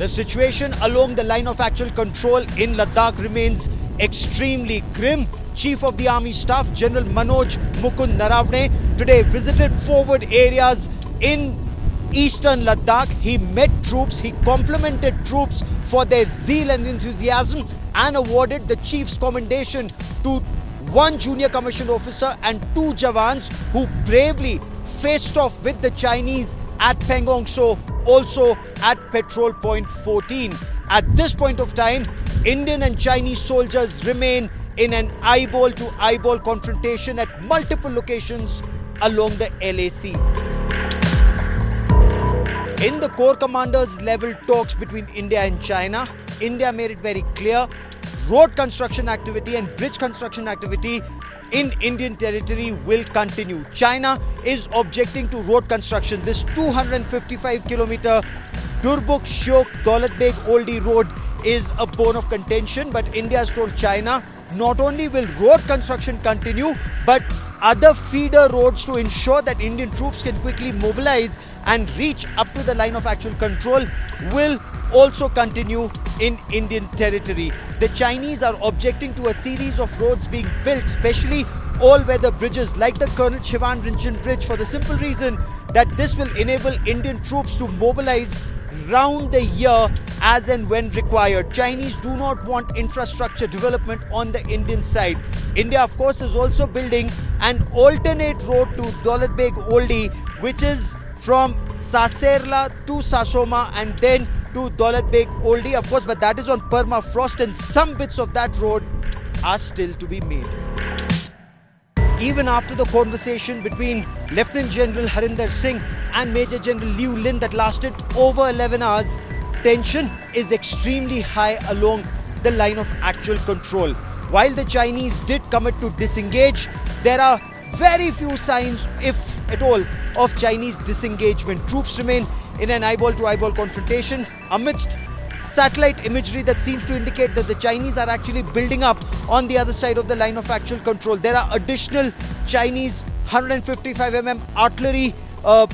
The situation along the line of actual control in Ladakh remains extremely grim. Chief of the Army Staff, General Manoj Mukund Naravne, today visited forward areas in eastern Ladakh. He met troops, he complimented troops for their zeal and enthusiasm and awarded the chief's commendation to one junior commissioned officer and two Jawans who bravely faced off with the Chinese at Pangong So, also at Patrol Point 14. At this point of time, Indian and Chinese soldiers remain in an eyeball-to-eyeball confrontation at multiple locations along the LAC. In the Corps Commanders level talks between India and China, India made it very clear road construction activity and bridge construction activity in Indian territory will continue. China is objecting to road construction. This 255-kilometer Durbuk-Shyok Daulat Beg Oldie road is a bone of contention, but India has told China not only will road construction continue, but other feeder roads to ensure that Indian troops can quickly mobilize and reach up to the line of actual control will also continue in Indian territory. The Chinese are objecting to a series of roads being built, especially all-weather bridges like the Colonel Chivan Rinchen Bridge, for the simple reason that this will enable Indian troops to mobilize round the year as and when required. Chinese do not want infrastructure development on the Indian side. India, of course, is also building an alternate road to Daulat Beg Oldie, which is from Saserla to Sasoma and then to Daulat Beg Oldie, of course, but that is on permafrost and some bits of that road are still to be made. Even after the conversation between Lieutenant General Harinder Singh and Major General Liu Lin that lasted over 11 hours, tension is extremely high along the line of actual control. While the Chinese did commit to disengage, there are very few signs, if at all, of Chinese disengagement. Troops remain in an eyeball-to-eyeball confrontation amidst satellite imagery that seems to indicate that the Chinese are actually building up on the other side of the line of actual control. There are additional Chinese 155mm artillery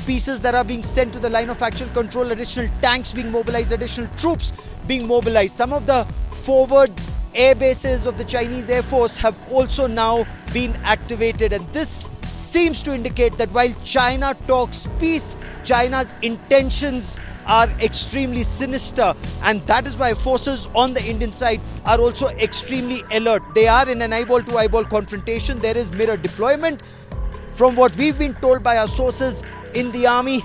pieces that are being sent to the line of actual control, additional tanks being mobilized, additional troops being mobilized. Some of the forward air bases of the Chinese Air Force have also now been activated, and this seems to indicate that while China talks peace, China's intentions are extremely sinister, and that is why forces on the Indian side are also extremely alert. They are in an eyeball-to-eyeball confrontation. There is mirror deployment. From what we've been told by our sources in the army,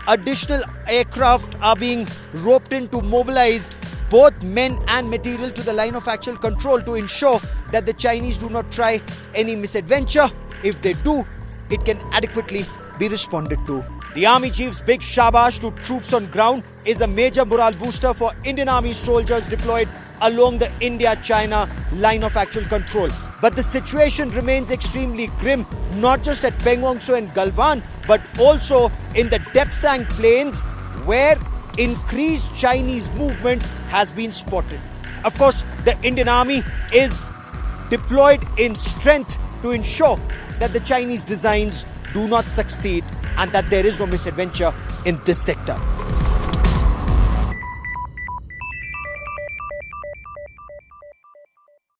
additional aircraft are being roped in to mobilize both men and material to the line of actual control to ensure that the Chinese do not try any misadventure. If they do, it can adequately be responded to. The Army Chief's big shabash to troops on ground is a major morale booster for Indian Army soldiers deployed along the India-China line of actual control. But the situation remains extremely grim, not just at Pangong So and Galwan, but also in the Depsang plains, where increased Chinese movement has been spotted. Of course, the Indian Army is deployed in strength to ensure that the Chinese designs do not succeed and that there is no misadventure in this sector.